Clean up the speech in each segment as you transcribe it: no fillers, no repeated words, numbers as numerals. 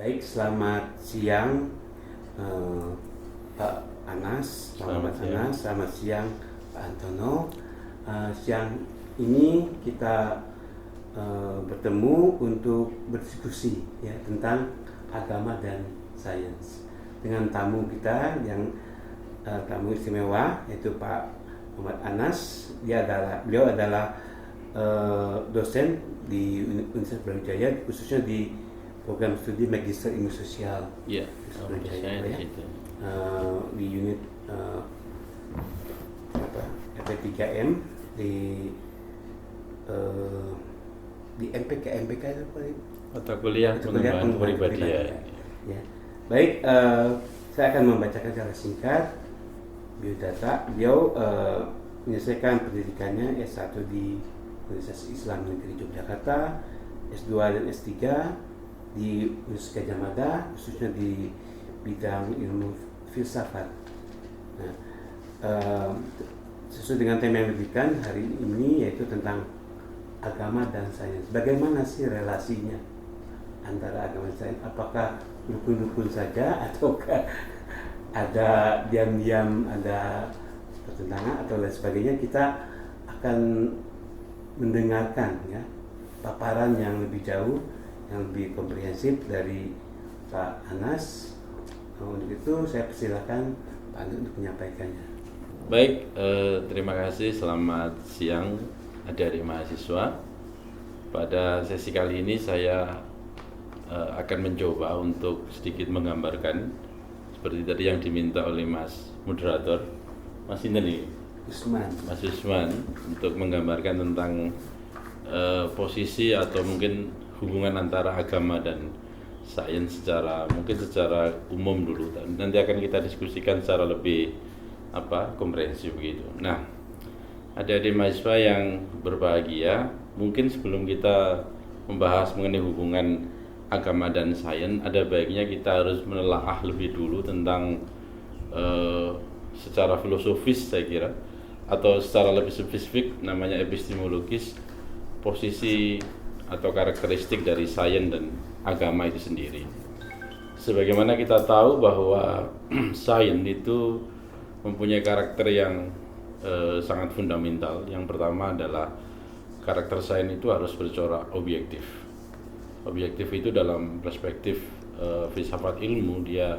Baik, selamat siang Pak Anas, Selamat siang. selamat siang Pak Antono. Siang ini kita bertemu untuk berdiskusi ya tentang agama dan sains dengan tamu kita yang tamu istimewa, yaitu Pak Muhammad Anas. Beliau adalah dosen di Universitas Brawijaya, khususnya di program studi Magister Ilmu Sosial. Iya, Brawijaya, saya di ya. situ. Di unit FP3M di MPK itu apa? Mata kuliah pengembangan kepribadian. Ya. Baik, saya akan membacakan secara singkat biodata. Beliau menyelesaikan pendidikannya S1 di Universitas Islam Negeri Yogyakarta, S2 dan S3 di Universitas Gadjah Mada, khususnya di bidang ilmu filsafat. Nah, sesuai dengan tema yang diberikan hari ini, yaitu tentang agama dan sains. Bagaimana sih relasinya antara agama dan sains? Apakah rukun-rukun saja ataukah ada diam-diam ada pertentangan atau lain sebagainya? Kita akan mendengarkan ya paparan yang lebih jauh, yang lebih komprehensif dari Pak Anas. Untuk itu saya persilakan Pak Anas untuk menyampaikannya. Baik, terima kasih. Selamat siang adik-adik mahasiswa. Pada sesi kali ini saya akan mencoba untuk sedikit menggambarkan seperti tadi yang diminta oleh Mas moderator, Mas Indri, Mas Usman, untuk menggambarkan tentang posisi atau mungkin hubungan antara agama dan sains secara umum dulu. Nanti akan kita diskusikan secara lebih komprehensif begitu. Nah, adik-adik mahasiswa yang berbahagia, mungkin sebelum kita membahas mengenai hubungan agama dan sains, ada baiknya kita harus menelaah lebih dulu tentang secara filosofis, saya kira, atau secara lebih spesifik namanya epistemologis, posisi atau karakteristik dari sains dan agama itu sendiri. Sebagaimana kita tahu bahwa sains itu mempunyai karakter yang sangat fundamental. Yang pertama adalah karakter sains itu harus bercorak objektif. Objektif itu dalam perspektif filsafat ilmu, dia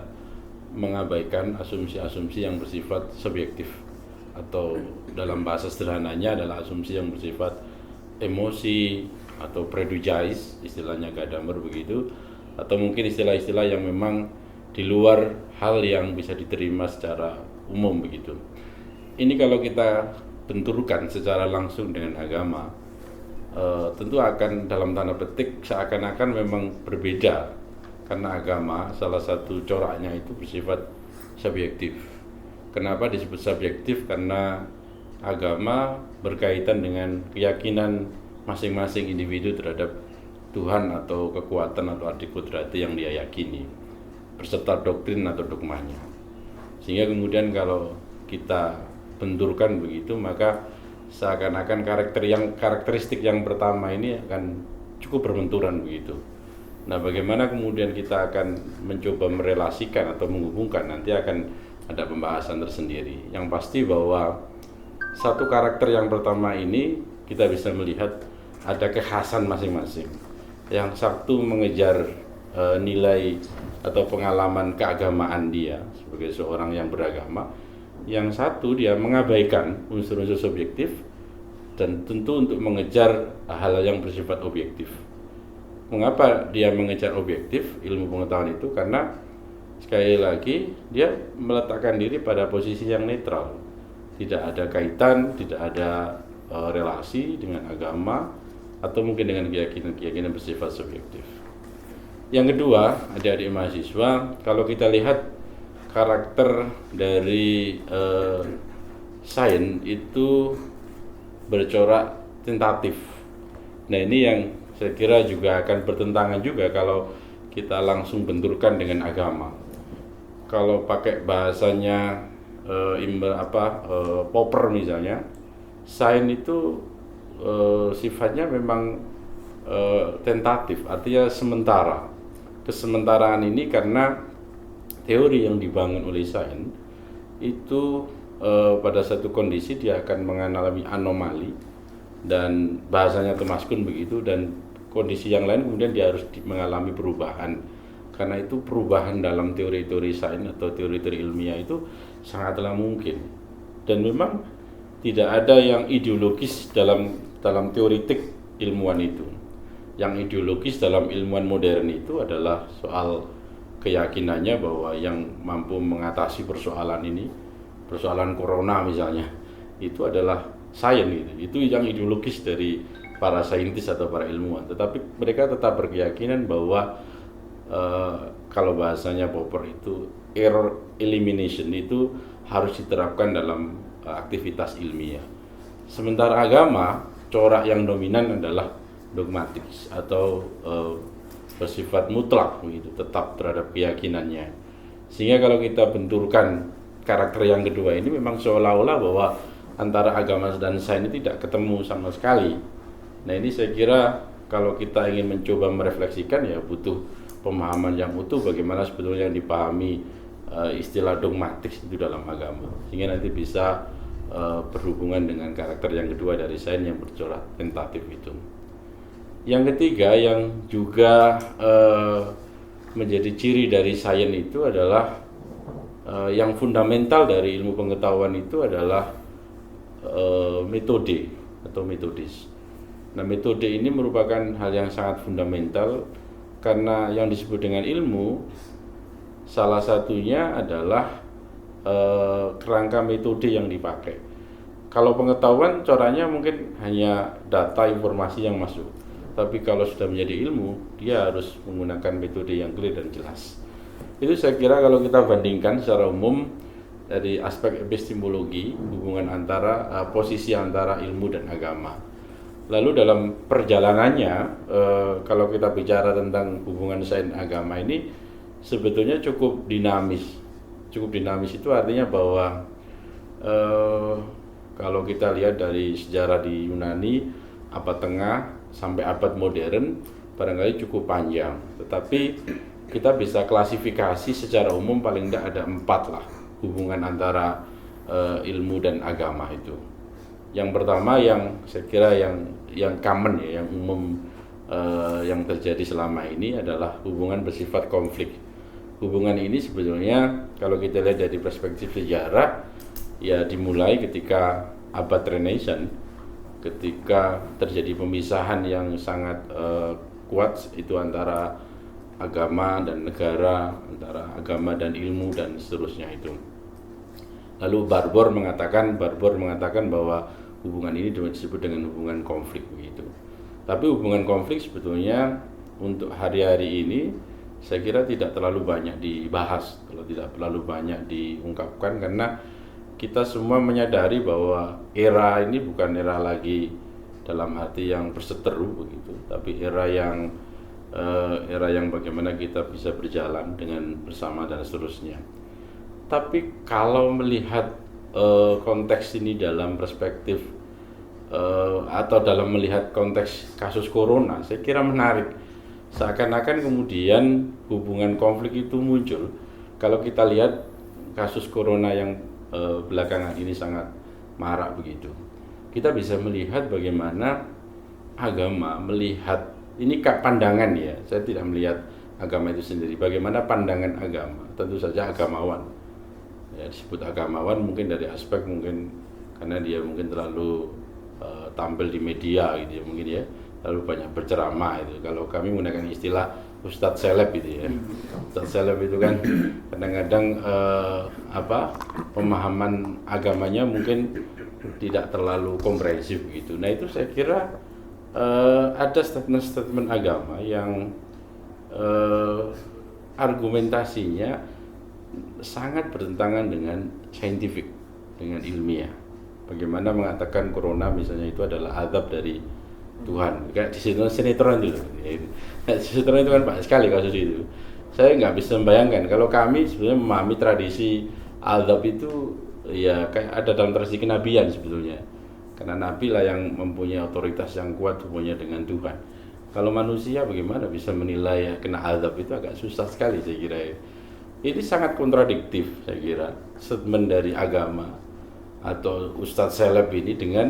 mengabaikan asumsi-asumsi yang bersifat subjektif, atau dalam bahasa sederhananya adalah asumsi yang bersifat emosi atau prejudice, istilahnya Gadamer begitu, atau mungkin istilah-istilah yang memang di luar hal yang bisa diterima secara umum begitu. Ini kalau kita benturkan secara langsung dengan agama, tentu akan dalam tanda petik seakan-akan memang berbeda, karena agama salah satu coraknya itu bersifat subjektif. Kenapa disebut subjektif? Karena agama berkaitan dengan keyakinan masing-masing individu terhadap Tuhan atau kekuatan atau arti kudrati yang dia yakini, beserta doktrin atau dogmanya. Sehingga kemudian kalau kita benturkan begitu, maka seakan-akan karakteristik yang pertama ini akan cukup berbenturan begitu. Nah, bagaimana kemudian kita akan mencoba merelasikan atau menghubungkan, nanti akan ada pembahasan tersendiri. Yang pasti bahwa satu karakter yang pertama ini kita bisa melihat ada kekhasan masing-masing. Yang satu mengejar nilai atau pengalaman keagamaan dia sebagai seorang yang beragama. Yang satu dia mengabaikan unsur-unsur subjektif dan tentu untuk mengejar hal yang bersifat objektif. Mengapa dia mengejar objektif ilmu pengetahuan itu? Karena sekali lagi dia meletakkan diri pada posisi yang netral, tidak ada kaitan, tidak ada relasi dengan agama atau mungkin dengan keyakinan bersifat subjektif. Yang kedua, adik-adik mahasiswa, kalau kita lihat karakter dari sains itu bercorak tentatif. Nah, ini yang saya kira juga akan bertentangan juga kalau kita langsung benturkan dengan agama. Kalau pakai bahasanya Popper misalnya, sains itu sifatnya memang tentatif, artinya sementara. kesementaraan ini karena teori yang dibangun oleh sains itu pada satu kondisi dia akan mengalami anomali, dan bahasanya Thomas Kuhn begitu, dan kondisi yang lain kemudian dia harus mengalami perubahan. Karena itu perubahan dalam teori-teori sains atau teori-teori ilmiah itu sangatlah mungkin, dan memang tidak ada yang ideologis dalam teoritik ilmuwan itu. Yang ideologis dalam ilmuwan modern itu adalah soal keyakinannya bahwa yang mampu mengatasi persoalan ini, persoalan corona misalnya, itu adalah sains gitu. Itu yang ideologis dari para saintis atau para ilmuwan. Tetapi mereka tetap berkeyakinan bahwa kalau bahasanya Popper itu error elimination itu harus diterapkan dalam aktivitas ilmiah. Sementara agama, corak yang dominan adalah dogmatis atau bersifat mutlak begitu, tetap terhadap keyakinannya. Sehingga kalau kita benturkan karakter yang kedua ini, memang seolah-olah bahwa antara agama dan sains ini tidak ketemu sama sekali. Nah, ini saya kira kalau kita ingin mencoba merefleksikan, ya butuh pemahaman yang utuh bagaimana sebetulnya yang dipahami istilah dogmatis itu dalam agama, sehingga nanti bisa berhubungan dengan karakter yang kedua dari sains yang bercorak tentatif itu. Yang ketiga yang juga menjadi ciri dari sains itu adalah yang fundamental dari ilmu pengetahuan itu adalah metode atau metodis. Nah, metode ini merupakan hal yang sangat fundamental karena yang disebut dengan ilmu salah satunya adalah kerangka metode yang dipakai. Kalau pengetahuan coraknya mungkin hanya data informasi yang masuk, tapi kalau sudah menjadi ilmu dia harus menggunakan metode yang clear dan jelas. Itu saya kira kalau kita bandingkan secara umum dari aspek epistemologi, hubungan antara posisi antara ilmu dan agama. Lalu dalam perjalanannya, kalau kita bicara tentang hubungan sains agama ini sebetulnya cukup dinamis. Cukup dinamis itu artinya bahwa kalau kita lihat dari sejarah di Yunani abad tengah sampai abad modern barangkali cukup panjang, tetapi kita bisa klasifikasi secara umum paling tidak ada 4 lah hubungan antara ilmu dan agama itu. Yang pertama yang saya kira yang common ya, yang umum yang terjadi selama ini adalah hubungan bersifat konflik. Hubungan ini sebetulnya kalau kita lihat dari perspektif sejarah ya dimulai ketika abad Renaissance, ketika terjadi pemisahan yang sangat kuat itu antara agama dan negara, antara agama dan ilmu dan seterusnya itu. Lalu Barbour mengatakan bahwa hubungan ini disebut dengan hubungan konflik begitu. Tapi hubungan konflik sebetulnya untuk hari-hari ini saya kira tidak terlalu banyak dibahas, kalau tidak terlalu banyak diungkapkan, karena kita semua menyadari bahwa era ini bukan era lagi dalam arti yang berseteru begitu, tapi era yang bagaimana kita bisa berjalan dengan bersama dan seterusnya. Tapi kalau melihat konteks ini dalam perspektif atau dalam melihat konteks kasus corona, saya kira menarik. Seakan-akan kemudian hubungan konflik itu muncul kalau kita lihat kasus corona yang belakangan ini sangat marak begitu. Kita bisa melihat bagaimana agama melihat ini pandangan ya, saya tidak melihat agama itu sendiri. Bagaimana pandangan agama? Tentu saja agamawan. Ya, disebut agamawan mungkin dari aspek mungkin karena dia mungkin terlalu tampil di media gitu ya, mungkin ya, lalu banyak berceramah itu. Kalau kami menggunakan istilah Ustadz Seleb gitu ya. Ustadz Seleb itu kan kadang-kadang pemahaman agamanya mungkin tidak terlalu komprehensif gitu. Nah, itu saya kira ada statement-statement agama yang argumentasinya sangat bertentangan dengan saintifik, dengan ilmiah. Bagaimana mengatakan corona misalnya itu adalah azab dari Tuhan, kayak di sinetron itu. Sinetron itu kan banyak sekali kasus itu. Saya nggak bisa membayangkan kalau kami sebenarnya memahami tradisi azab itu ya kayak ada dalam tradisi kenabian sebetulnya. Karena nabi lah yang mempunyai otoritas yang kuat hubungannya dengan Tuhan. Kalau manusia bagaimana bisa menilai kena azab, itu agak susah sekali saya kira. Ini sangat kontradiktif saya kira statement dari agama atau Ustadz Seleb ini dengan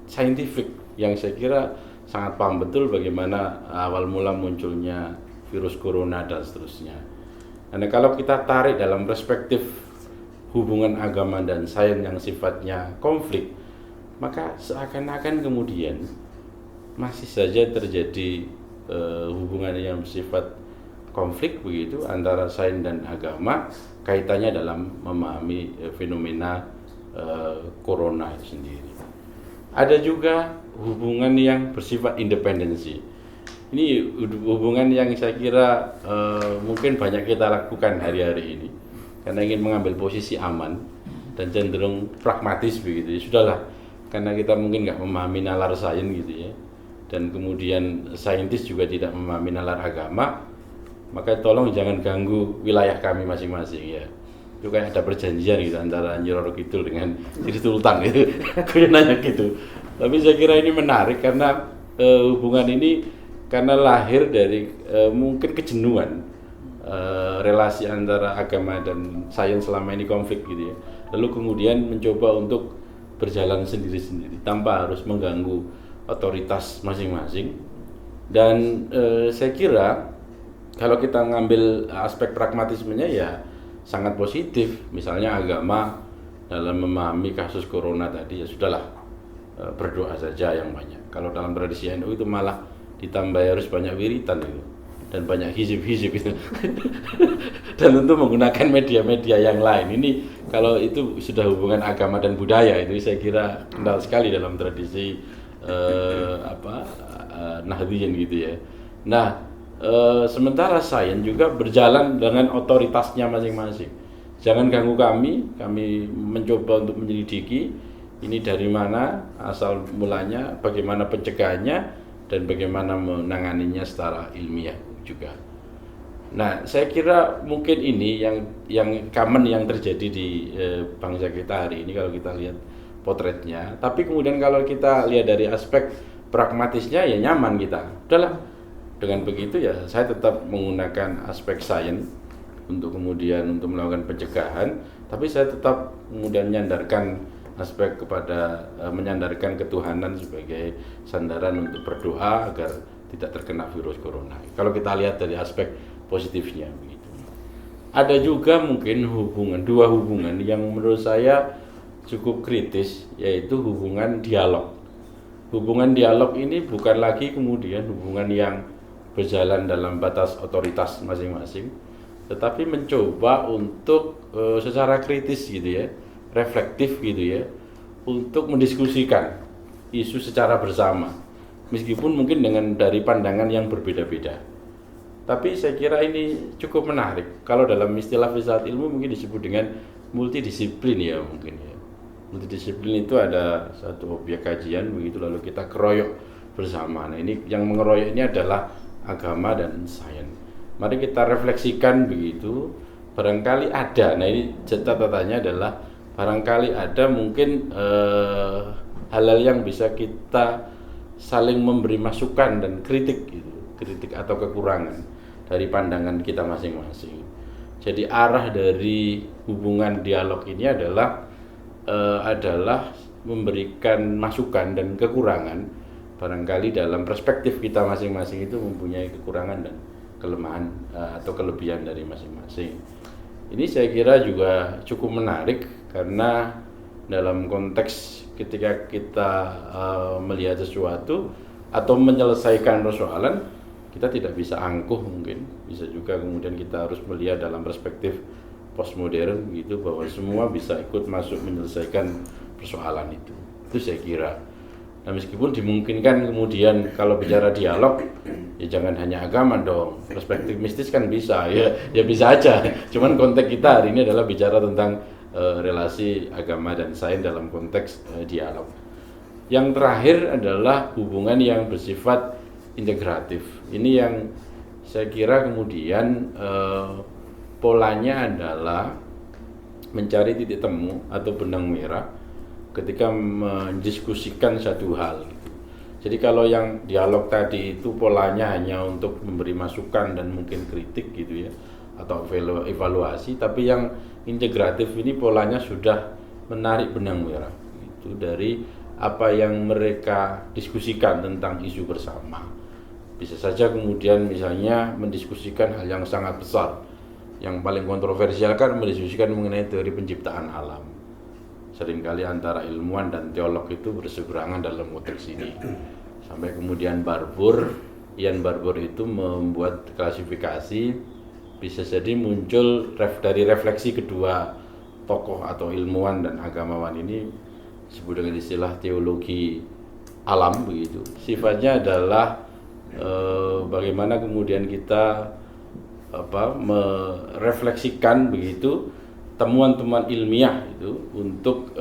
scientific yang saya kira sangat paham betul bagaimana awal mula munculnya virus corona dan seterusnya. Karena kalau kita tarik dalam perspektif hubungan agama dan sains yang sifatnya konflik, maka seakan-akan kemudian masih saja terjadi hubungan yang bersifat konflik begitu antara sains dan agama, kaitannya dalam memahami fenomena corona itu sendiri. Ada juga hubungan yang bersifat independensi. Ini hubungan yang saya kira mungkin banyak kita lakukan hari-hari ini karena ingin mengambil posisi aman dan cenderung pragmatis begitu. Ya sudahlah, karena kita mungkin nggak memahami nalar sains gitu ya, dan kemudian saintis juga tidak memahami nalar agama, maka tolong jangan ganggu wilayah kami masing-masing ya. Itu kayak ada perjanjian gitu antara Nyi Roro Kidul dengan Sri Sultan gitu. Aku nanya gitu. Tapi saya kira ini menarik karena hubungan ini karena lahir dari mungkin kejenuhan relasi antara agama dan sains selama ini konflik gitu ya. Lalu kemudian mencoba untuk berjalan sendiri-sendiri tanpa harus mengganggu otoritas masing-masing. Dan saya kira kalau kita ngambil aspek pragmatismenya ya sangat positif. Misalnya agama dalam memahami kasus corona tadi ya sudahlah, berdoa saja yang banyak. Kalau dalam tradisi NU itu malah ditambah harus banyak wiritan itu dan banyak hizib-hizib itu dan tentu menggunakan media-media yang lain. Ini kalau itu sudah hubungan agama dan budaya, itu saya kira kental sekali dalam tradisi Nahdliyin gitu ya. Nah, sementara sains juga berjalan dengan otoritasnya masing-masing. Jangan ganggu kami mencoba untuk menyelidiki ini dari mana asal mulanya, bagaimana pencegahannya, dan bagaimana menanganinya secara ilmiah juga. Nah, saya kira mungkin ini yang common yang terjadi di bangsa kita hari ini kalau kita lihat potretnya. Tapi kemudian kalau kita lihat dari aspek pragmatisnya ya nyaman kita. Udahlah, dengan begitu ya saya tetap menggunakan aspek sains untuk kemudian untuk melakukan pencegahan, tapi saya tetap kemudian menyandarkan aspek kepada menyandarkan ketuhanan sebagai sandaran untuk berdoa agar tidak terkena virus corona. Kalau kita lihat dari aspek positifnya begitu. Ada juga mungkin dua hubungan yang menurut saya cukup kritis, yaitu hubungan dialog. Hubungan dialog ini bukan lagi kemudian hubungan yang berjalan dalam batas otoritas masing-masing, tetapi mencoba untuk secara kritis gitu ya, reflektif gitu ya, untuk mendiskusikan isu secara bersama, meskipun mungkin dengan dari pandangan yang berbeda-beda. Tapi saya kira ini cukup menarik. Kalau dalam istilah filsafat ilmu mungkin disebut dengan multidisiplin ya mungkin ya. Multidisiplin itu ada satu objek kajian begitu, lalu kita keroyok bersama. Nah, ini yang mengeroyok ini adalah agama dan sains. Mari kita refleksikan begitu. Barangkali ada. Nah, ini catatannya adalah barangkali ada mungkin hal-hal yang bisa kita saling memberi masukan dan kritik gitu. Kritik atau kekurangan dari pandangan kita masing-masing. Jadi arah dari hubungan dialog ini adalah memberikan masukan dan kekurangan. Barangkali dalam perspektif kita masing-masing itu mempunyai kekurangan dan kelemahan atau kelebihan dari masing-masing. Ini saya kira juga cukup menarik karena dalam konteks ketika kita melihat sesuatu atau menyelesaikan persoalan, kita tidak bisa angkuh mungkin, bisa juga kemudian kita harus melihat dalam perspektif postmodern gitu, bahwa semua bisa ikut masuk menyelesaikan persoalan itu saya kira. Nah, meskipun dimungkinkan kemudian kalau bicara dialog ya jangan hanya agama dong, perspektif mistis kan bisa ya bisa aja, cuman konteks kita hari ini adalah bicara tentang relasi agama dan sains dalam konteks dialog. Yang terakhir adalah hubungan yang bersifat integratif. Ini yang saya kira kemudian polanya adalah mencari titik temu atau benang merah ketika mendiskusikan satu hal. Jadi kalau yang dialog tadi itu polanya hanya untuk memberi masukan dan mungkin kritik gitu ya, atau evaluasi, tapi yang integratif ini polanya sudah menarik benang merah itu dari apa yang mereka diskusikan tentang isu bersama. Bisa saja kemudian misalnya mendiskusikan hal yang sangat besar. Yang paling kontroversial kan mendiskusikan mengenai teori penciptaan alam. Seringkali antara ilmuwan dan teolog itu berseberangan dalam konteks ini. Sampai kemudian Ian Barbour itu membuat klasifikasi, bisa jadi muncul dari refleksi kedua tokoh atau ilmuwan dan agamawan ini, disebut dengan istilah teologi alam begitu. Sifatnya adalah bagaimana kemudian kita merefleksikan begitu temuan-temuan ilmiah itu untuk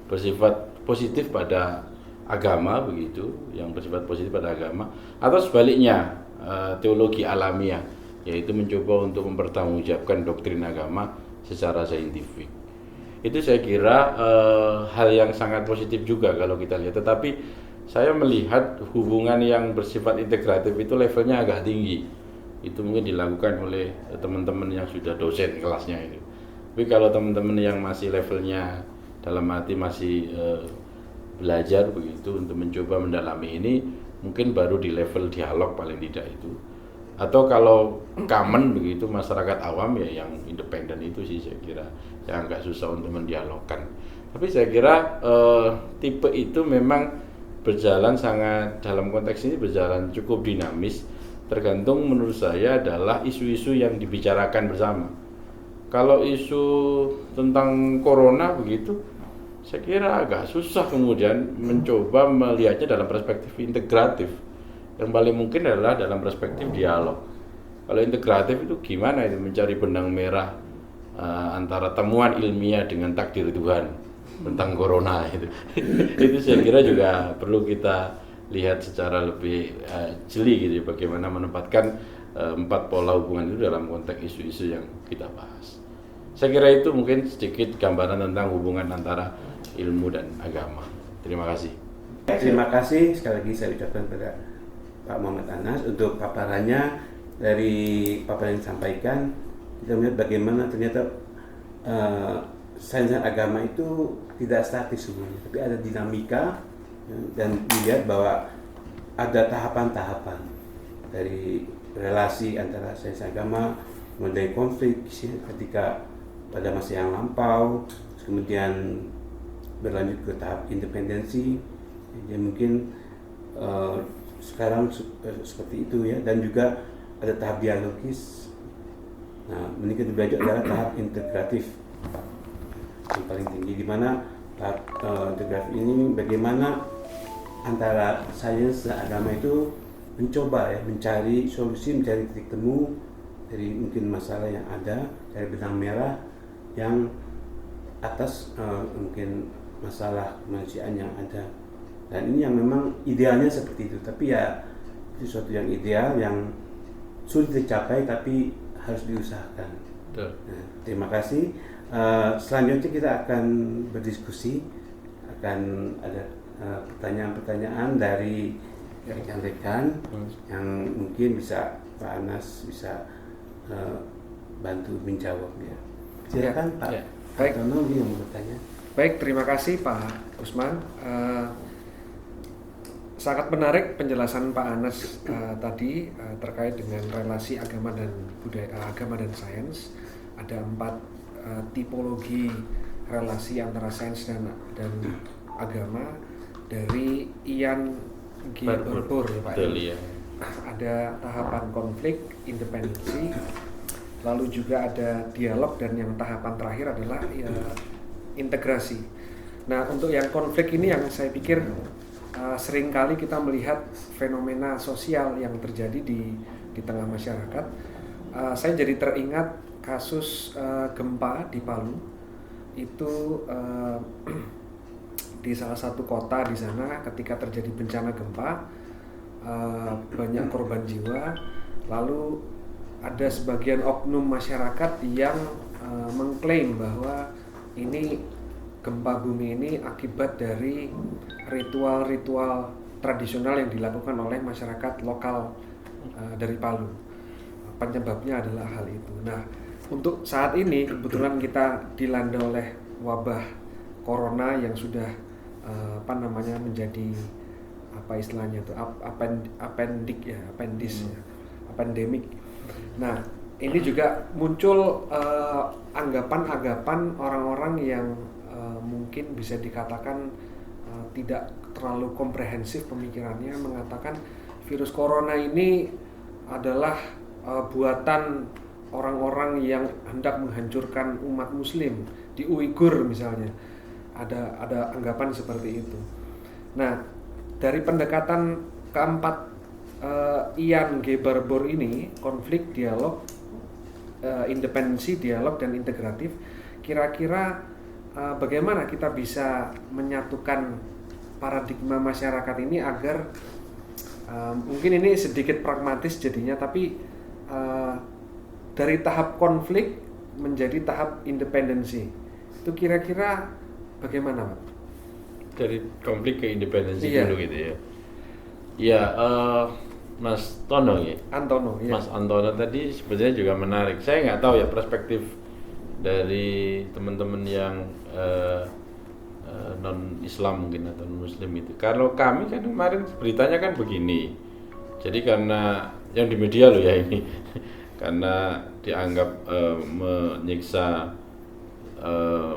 bersifat positif pada agama begitu, yang bersifat positif pada agama, atau sebaliknya teologi alamiah, yaitu mencoba untuk mempertanggungjawabkan doktrin agama secara saintifik. Itu saya kira hal yang sangat positif juga kalau kita lihat. Tetapi saya melihat hubungan yang bersifat integratif itu levelnya agak tinggi. Itu mungkin dilakukan oleh teman-teman yang sudah dosen kelasnya itu. Tapi kalau teman-teman yang masih levelnya dalam arti masih belajar begitu untuk mencoba mendalami ini, mungkin baru di level dialog paling tidak itu. Atau kalau common begitu masyarakat awam ya yang independen itu sih saya kira yang agak susah untuk mendialogkan. Tapi saya kira tipe itu memang berjalan sangat, dalam konteks ini berjalan cukup dinamis, tergantung menurut saya adalah isu-isu yang dibicarakan bersama. Kalau isu tentang corona begitu, saya kira agak susah kemudian mencoba melihatnya dalam perspektif integratif. Yang paling mungkin adalah dalam perspektif dialog. Kalau integratif itu gimana itu mencari benang merah antara temuan ilmiah dengan takdir Tuhan tentang corona itu. Itu saya kira juga perlu kita lihat secara lebih jeli gitu, bagaimana menempatkan 4 pola hubungan itu dalam konteks isu-isu yang kita bahas. Saya kira itu mungkin sedikit gambaran tentang hubungan antara ilmu dan agama. Terima kasih. Terima kasih sekali lagi saya ucapkan kepada Pak Muhammad Anas untuk paparannya. Dari paparan yang disampaikan, kita melihat bagaimana ternyata sains dan agama itu tidak statis semuanya, tapi ada dinamika, dan dilihat bahwa ada tahapan-tahapan dari relasi antara sains dan agama, mulai konflik ketika pada masa yang lampau, kemudian berlanjut ke tahap independensi, ya mungkin sekarang seperti itu ya, dan juga ada tahap dialogis. Nah, ini kita belajar adalah tahap integratif yang paling tinggi, di mana tahap integratif ini bagaimana antara sains dan agama itu mencoba ya mencari solusi, mencari titik temu dari mungkin masalah yang ada, dari benang merah yang atas mungkin masalah kemanusiaan yang ada. Dan ini yang memang idealnya seperti itu, tapi ya itu sesuatu yang ideal yang sulit dicapai tapi harus diusahakan. Nah, terima kasih. Selanjutnya kita akan berdiskusi, akan ada pertanyaan-pertanyaan dari rekan-rekan yang mungkin bisa Pak Anas bisa bantu menjawabnya. Silakan Pak. Baik. Tono yang mau bertanya. Baik, terima kasih Pak Usman. Sangat menarik penjelasan Pak Anas tadi terkait dengan relasi agama dan budaya, agama dan sains. Ada 4 tipologi relasi antara sains dan agama dari Ian Barbour, Pak. Ya. Ada tahapan konflik, independensi, lalu juga ada dialog, dan yang tahapan terakhir adalah integrasi. Nah, untuk yang konflik ini yang saya pikir seringkali kita melihat fenomena sosial yang terjadi di tengah masyarakat. Saya jadi teringat kasus gempa di Palu. Itu di salah satu kota di sana ketika terjadi bencana gempa, banyak korban jiwa. Lalu ada sebagian oknum masyarakat yang mengklaim bahwa ini gempa bumi ini akibat dari ritual-ritual tradisional yang dilakukan oleh masyarakat lokal dari Palu. Penyebabnya adalah hal itu. Nah, untuk saat ini kebetulan kita dilanda oleh wabah corona yang sudah menjadi apa istilahnya itu pandemik. Nah, ini juga muncul anggapan-anggapan orang-orang yang mungkin bisa dikatakan tidak terlalu komprehensif pemikirannya, mengatakan virus corona ini adalah buatan orang-orang yang hendak menghancurkan umat muslim di Uighur misalnya. Ada anggapan seperti itu. Nah, dari pendekatan keempat Ian G. Barbour ini, konflik, dialog, independensi, dialog, dan integratif, kira-kira bagaimana kita bisa menyatukan paradigma masyarakat ini agar mungkin ini sedikit pragmatis jadinya, tapi dari tahap konflik menjadi tahap independensi, itu kira-kira bagaimana, Pak? Dari konflik ke independensi Iya. dulu gitu ya. Ya, Mas Tono ya. Antono, ya. Mas Antono tadi sebenarnya juga menarik. Saya nggak tahu ya perspektif dari teman-teman yang non Islam mungkin atau non Muslim itu. Kalau kami kan kemarin beritanya kan begini. Jadi karena yang di media loh ya ini, karena dianggap menyiksa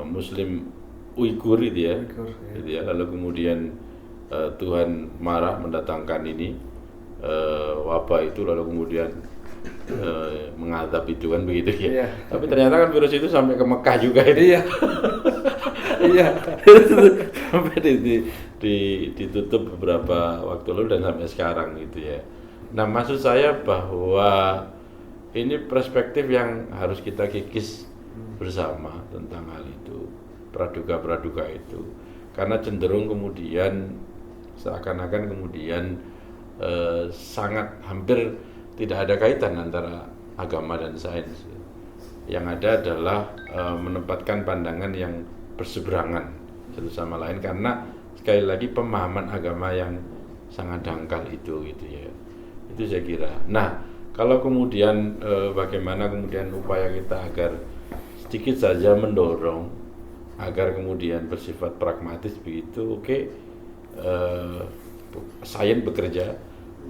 Muslim Uighur itu ya. Uighur, ya. Gitu ya. Lalu kemudian Tuhan marah mendatangkan ini wabah itu, lalu kemudian mengadab itu kan begitu ya. Iya. Tapi ternyata kan virus itu sampai ke Mekah juga itu. Iya. Iya. Sampai ditutup beberapa waktu lalu dan sampai sekarang gitu ya. Nah, maksud saya bahwa ini perspektif yang harus kita kikis bersama tentang hal itu, praduga-praduga itu, karena cenderung kemudian seakan-akan kemudian sangat hampir tidak ada kaitan antara agama dan sains. Yang ada adalah menempatkan pandangan yang berseberangan satu sama lain, karena sekali lagi pemahaman agama yang sangat dangkal itu gitu ya. Itu saya kira. Nah, kalau kemudian bagaimana kemudian upaya kita agar sedikit saja mendorong agar kemudian bersifat pragmatis begitu, oke, sains bekerja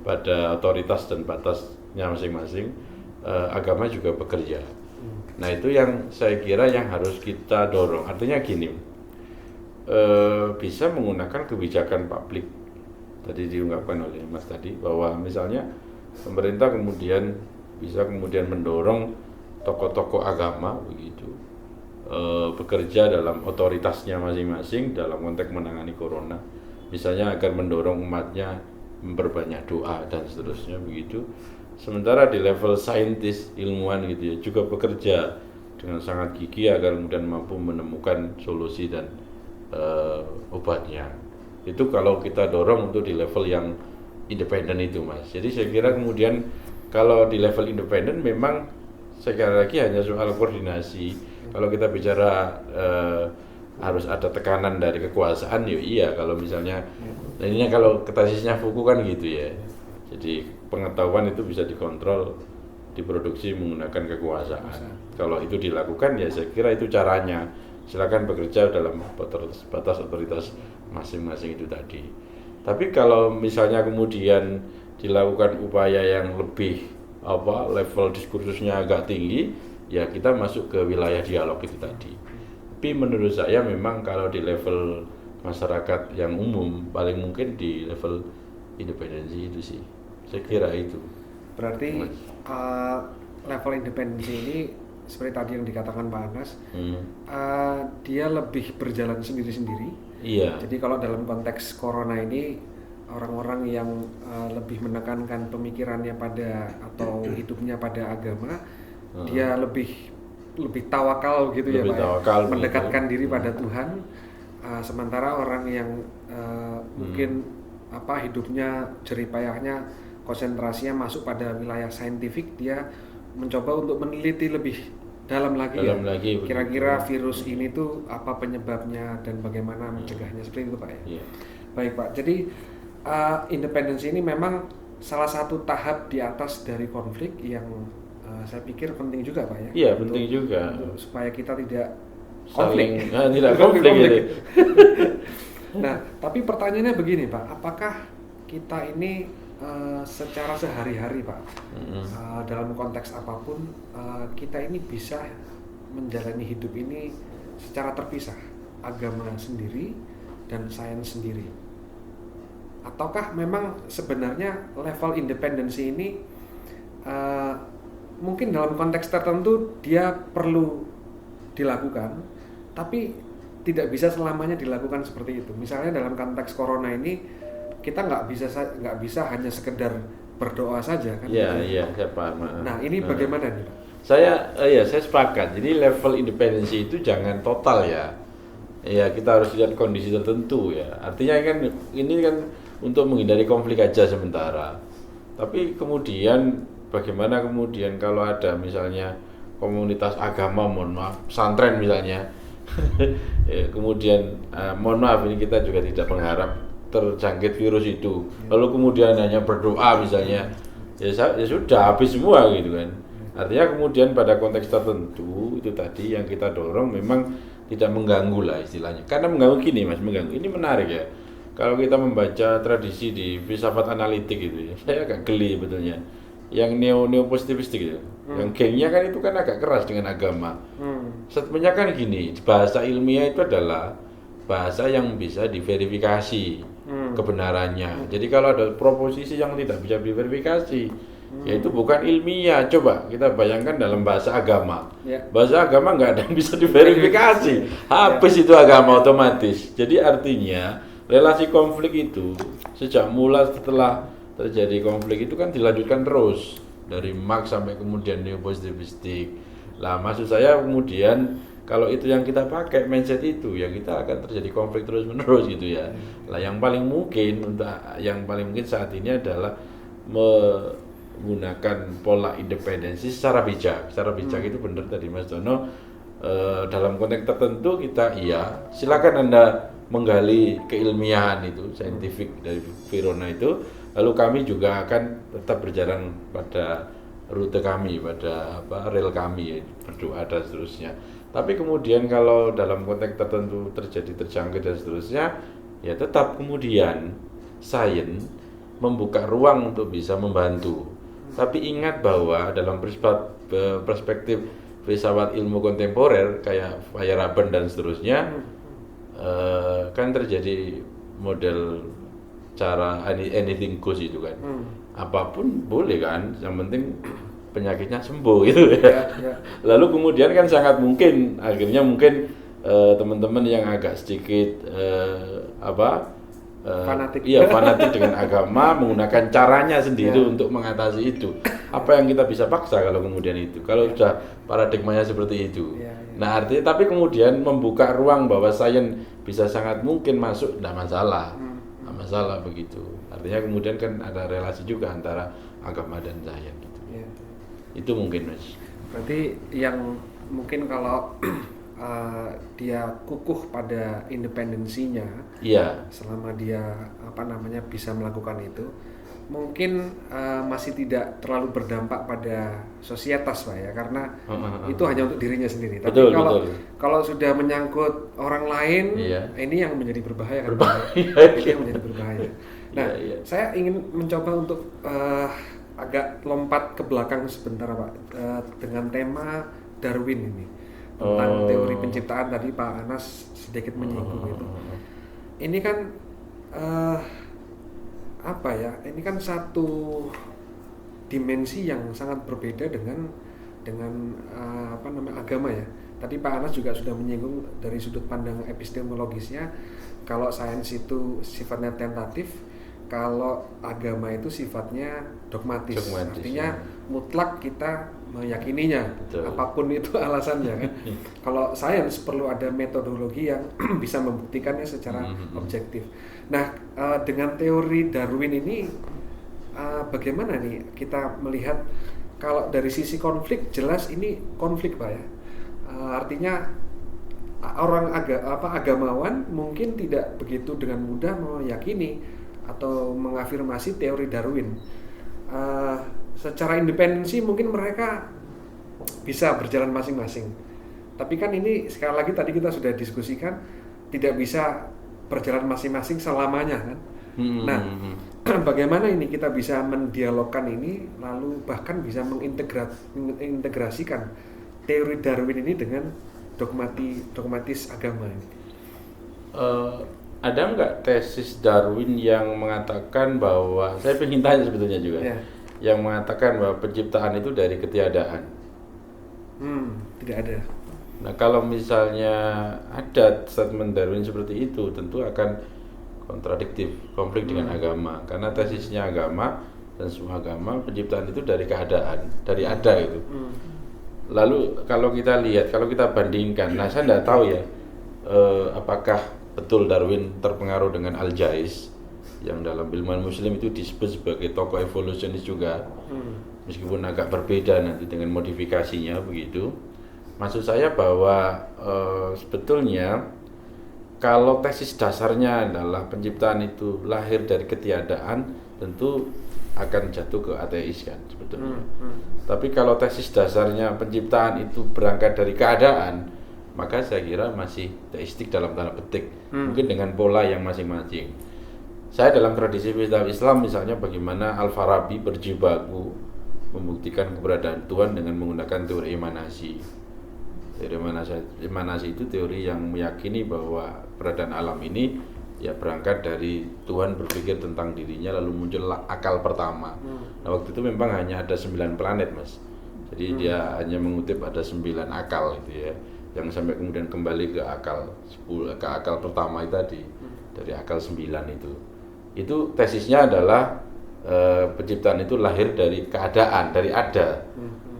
pada otoritas dan batasnya masing-masing, agama juga bekerja. Nah, itu yang saya kira yang harus kita dorong. Artinya gini, bisa menggunakan kebijakan publik. Tadi diungkapkan oleh Mas tadi bahwa misalnya pemerintah kemudian bisa kemudian mendorong tokoh-tokoh agama begitu bekerja dalam otoritasnya masing-masing dalam konteks menangani corona, misalnya agar mendorong umatnya memperbanyak doa dan seterusnya begitu. Sementara di level saintis, ilmuwan gitu ya, juga bekerja dengan sangat gigih agar kemudian mampu menemukan solusi dan obatnya. Itu kalau kita dorong untuk di level yang independen itu, Mas. Jadi saya kira kemudian kalau di level independen memang sekali lagi hanya soal koordinasi. Kalau kita bicara harus ada tekanan dari kekuasaan, ya iya. Kalau misalnya, nah ini kalau tesisnya Foucault kan gitu ya. Jadi pengetahuan itu bisa dikontrol, diproduksi menggunakan kekuasaan. Kalau itu dilakukan, ya saya kira itu caranya. Silakan bekerja dalam batas otoritas masing-masing itu tadi. Tapi kalau misalnya kemudian dilakukan upaya yang lebih level diskursusnya agak tinggi, ya kita masuk ke wilayah dialog itu tadi. Tapi menurut saya memang kalau di level masyarakat yang umum paling mungkin di level independensi itu sih. Saya kira itu. Berarti level independensi ini seperti tadi yang dikatakan Pak Anas, dia lebih berjalan sendiri-sendiri. Iya. Jadi kalau dalam konteks corona ini orang-orang yang lebih menekankan pemikirannya pada atau hidupnya pada agama, dia lebih tawakal gitu Lebih ya Pak, tawakal mendekatkan gitu. diri pada Tuhan. Sementara orang yang mungkin hidupnya jeripayahnya, konsentrasinya masuk pada wilayah saintifik, dia mencoba untuk meneliti lebih dalam lagi kira-kira virus ini tuh apa penyebabnya dan bagaimana mencegahnya, seperti itu Pak ya. Iya. Baik Pak, jadi independensi ini memang salah satu tahap di atas dari konflik yang saya pikir penting juga Pak ya. Iya, penting juga. Supaya kita tidak Saling konflik. tidak konflik gitu. Nah, tapi pertanyaannya begini Pak, apakah kita ini secara sehari-hari Pak, dalam konteks apapun, kita ini bisa menjalani hidup ini secara terpisah, agama sendiri dan sains sendiri? Ataukah memang sebenarnya level independensi ini mungkin dalam konteks tertentu dia perlu dilakukan, tapi tidak bisa selamanya dilakukan seperti itu. Misalnya dalam konteks corona ini kita nggak bisa hanya sekedar berdoa saja kan? Iya, saya paham. Nah ini bagaimana nih Pak? Saya sepakat. Jadi level independensi itu jangan total ya. Ya kita harus lihat kondisi tertentu ya. Artinya kan ini kan untuk menghindari konflik aja sementara. Tapi kemudian bagaimana kemudian kalau ada misalnya komunitas agama, mohon maaf, pesantren misalnya, kemudian mohon maaf ini kita juga tidak mengharap terjangkit virus itu, lalu kemudian hanya berdoa misalnya, ya sudah habis semua gitu kan. Artinya kemudian pada konteks tertentu itu tadi yang kita dorong memang tidak mengganggu lah istilahnya. Karena mengganggu gini Mas, mengganggu ini menarik ya. Kalau kita membaca tradisi di filsafat analitik itu ya, saya agak geli betulnya. Yang neo positivistik gitu. Yang gengnya kan itu kan agak keras dengan agama. Statementnya kan gini, bahasa ilmiah itu adalah bahasa yang bisa diverifikasi kebenarannya. Jadi kalau ada proposisi yang tidak bisa diverifikasi, yaitu bukan ilmiah. Coba kita bayangkan dalam bahasa agama. Bahasa agama nggak ada yang bisa diverifikasi. Habis itu agama otomatis. Jadi artinya relasi konflik itu sejak mula setelah terjadi konflik itu kan dilanjutkan terus dari Marx sampai kemudian neopositivistik. Lah maksud saya kemudian kalau itu yang kita pakai mindset itu ya kita akan terjadi konflik terus menerus gitu ya. Lah yang paling mungkin saat ini adalah menggunakan pola independensi secara bijak. Secara bijak itu benar tadi Mas Dono, dalam konteks tertentu kita silakan Anda menggali keilmiahan itu, saintifik dari Verona itu. Lalu kami juga akan tetap berjalan pada rute kami, pada rel kami, berdoa dan seterusnya. Tapi kemudian kalau dalam konteks tertentu terjadi terjangkit dan seterusnya, ya tetap kemudian sains membuka ruang untuk bisa membantu. Tapi ingat bahwa dalam perspektif filsafat ilmu kontemporer kayak Feyerabend dan seterusnya, kan terjadi model cara anything goes itu kan, apapun boleh kan, yang penting penyakitnya sembuh gitu ya. Lalu kemudian kan sangat mungkin akhirnya teman-teman yang agak sedikit fanatik. Fanatik dengan agama menggunakan caranya sendiri untuk mengatasi itu. Apa yang kita bisa paksa kalau kemudian itu, kalau sudah paradigmanya seperti itu. Nah artinya tapi kemudian membuka ruang bahwa sains bisa sangat mungkin masuk, tidak masalah begitu. Artinya kemudian kan ada relasi juga antara agama dan sains gitu. Itu mungkin Mas. Berarti yang mungkin kalau dia kukuh pada independensinya, selama dia bisa melakukan itu, mungkin masih tidak terlalu berdampak pada sosietas Pak ya, karena itu hanya untuk dirinya sendiri. Tapi kalau sudah menyangkut orang lain, ini yang menjadi berbahaya kan? Ini yang menjadi berbahaya. Nah, saya ingin mencoba untuk agak lompat ke belakang sebentar Pak, dengan tema Darwin ini, tentang teori penciptaan tadi Pak Anas sedikit menyinggung itu. Ini kan ini kan satu dimensi yang sangat berbeda dengan agama ya. Tadi Pak Anas juga sudah menyinggung dari sudut pandang epistemologisnya, kalau sains itu sifatnya tentatif, kalau agama itu sifatnya dogmatis. Artinya mutlak kita meyakininya, apapun itu alasannya kan. Kalau sains perlu ada metodologi yang bisa membuktikannya secara objektif. Nah, dengan teori Darwin ini bagaimana nih kita melihat, kalau dari sisi konflik jelas ini konflik Pak ya. Artinya orang agamawan mungkin tidak begitu dengan mudah meyakini atau mengafirmasi teori Darwin. Secara independensi mungkin mereka bisa berjalan masing-masing. Tapi kan ini sekali lagi tadi kita sudah diskusikan tidak bisa berjalan masing-masing selamanya kan. Nah, bagaimana ini kita bisa mendialogkan ini lalu bahkan bisa mengintegrasikan teori Darwin ini dengan dogmatis agama ini? Ada nggak tesis Darwin yang mengatakan bahwa, saya ingin tanya sebetulnya juga, yang mengatakan bahwa penciptaan itu dari ketiadaan? Tidak ada. Nah, kalau misalnya ada statement Darwin seperti itu, tentu akan kontradiktif, konflik dengan agama, karena tesisnya agama dan semua agama penciptaan itu dari keadaan, dari ada itu. Lalu kalau kita lihat, kalau kita bandingkan, nah saya tidak tahu ya apakah betul Darwin terpengaruh dengan Al-Jais yang dalam ilmuwan Muslim itu disebut sebagai tokoh evolusionis juga, meskipun agak berbeda nanti dengan modifikasinya begitu. Maksud saya bahwa sebetulnya kalau tesis dasarnya adalah penciptaan itu lahir dari ketiadaan, tentu akan jatuh ke ateis kan sebetulnya. Tapi kalau tesis dasarnya penciptaan itu berangkat dari keadaan, maka saya kira masih teistik dalam tanda petik, mungkin dengan pola yang masing-masing. Saya dalam tradisi Islam misalnya bagaimana Al-Farabi berjibaku membuktikan keberadaan Tuhan dengan menggunakan teori emanasi. Teori emanasi itu teori yang meyakini bahwa keberadaan alam ini ya berangkat dari Tuhan berpikir tentang dirinya lalu muncul akal pertama. Nah, waktu itu memang hanya ada 9 planet, Mas. Jadi dia hanya mengutip ada 9 akal gitu ya, yang sampai kemudian kembali ke akal 10, ke akal pertama itu tadi, dari akal 9 itu. Itu tesisnya adalah penciptaan itu lahir dari keadaan, dari ada.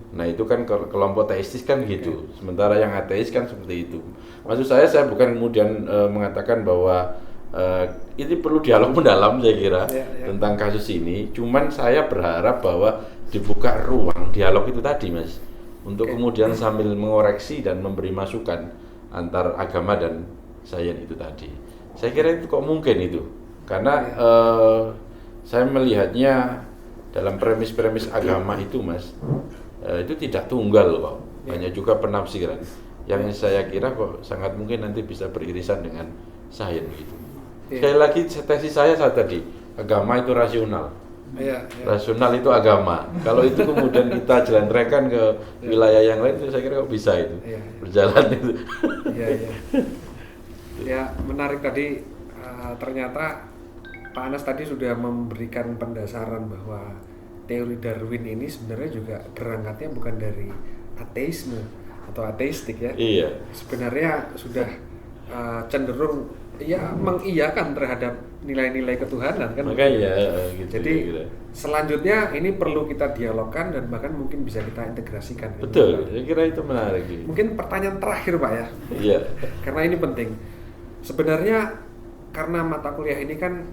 Nah, itu kan kelompok teistis kan gitu. Sementara yang ateis kan seperti itu. Maksud saya bukan kemudian mengatakan bahwa ini perlu dialog mendalam saya kira tentang kasus ini. Cuman saya berharap bahwa dibuka ruang dialog itu tadi, Mas, untuk kemudian sambil mengoreksi dan memberi masukan antar agama dan sains itu tadi. Saya kira itu kok mungkin itu. Karena saya melihatnya dalam premis-premis agama itu, Mas, itu tidak tunggal kok, banyak juga penafsiran yang saya kira kok sangat mungkin nanti bisa beririsan dengan sains gitu. Sekali lagi tesis saya saat tadi, agama itu rasional, rasional itu agama. Kalau itu kemudian kita jelantrehkan ke wilayah yang lain, itu saya kira kok bisa itu berjalan itu. Ya, menarik tadi. Ternyata Pak Anas tadi sudah memberikan pendasaran bahwa teori Darwin ini sebenarnya juga berangkatnya bukan dari ateisme atau ateistik ya. Sebenarnya sudah cenderung mengiyakan terhadap nilai-nilai ketuhanan kan. Gitu. Jadi selanjutnya ini perlu kita dialogkan dan bahkan mungkin bisa kita integrasikan. Betul, saya kira itu menarik. Mungkin pertanyaan terakhir Pak ya. Karena ini penting. Sebenarnya karena mata kuliah ini kan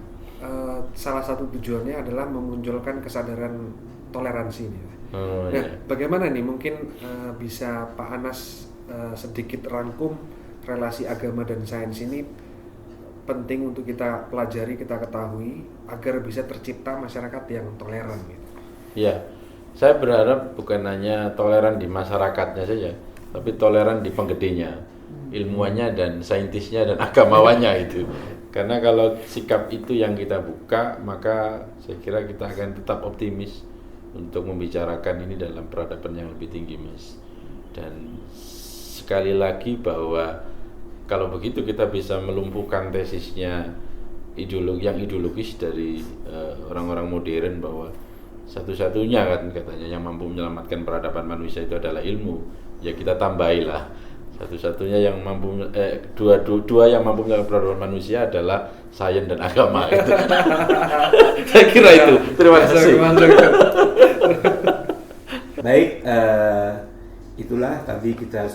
salah satu tujuannya adalah memunculkan kesadaran toleransi. Bagaimana nih mungkin bisa Pak Anas sedikit rangkum relasi agama dan sains ini penting untuk kita pelajari, kita ketahui agar bisa tercipta masyarakat yang toleran gitu. Iya, saya berharap bukan hanya toleran di masyarakatnya saja, tapi toleran di penggedenya, ilmuannya dan saintisnya dan agamawannya itu. Karena kalau sikap itu yang kita buka, maka saya kira kita akan tetap optimis untuk membicarakan ini dalam peradaban yang lebih tinggi, Mas. Dan sekali lagi bahwa kalau begitu kita bisa melumpuhkan tesisnya yang ideologis dari orang-orang modern bahwa satu-satunya kan katanya yang mampu menyelamatkan peradaban manusia itu adalah ilmu. Ya kita tambahilah, satu-satunya yang mampu dua yang mampu menyelamatkan peradaban manusia adalah sains dan agama. Gitu. Saya kira itu. Terima kasih. Baik, itulah tadi kita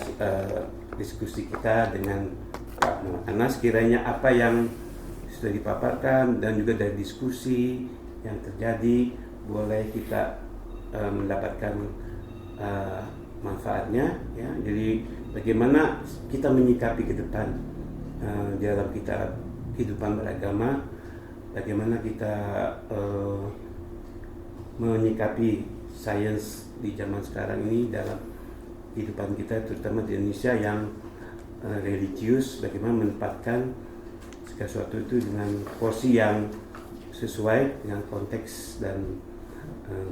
diskusi kita dengan Pak Anas. Kiranya apa yang sudah dipaparkan dan juga dari diskusi yang terjadi boleh kita mendapatkan manfaatnya ya. Jadi bagaimana kita menyikapi ke depan dalam kita kehidupan beragama, bagaimana kita menyikapi sains di zaman sekarang ini dalam kehidupan kita, terutama di Indonesia yang religius, bagaimana menempatkan segala sesuatu itu dengan porsi yang sesuai dengan konteks dan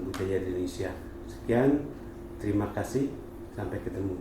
budaya di Indonesia. Sekian, terima kasih, sampai ketemu.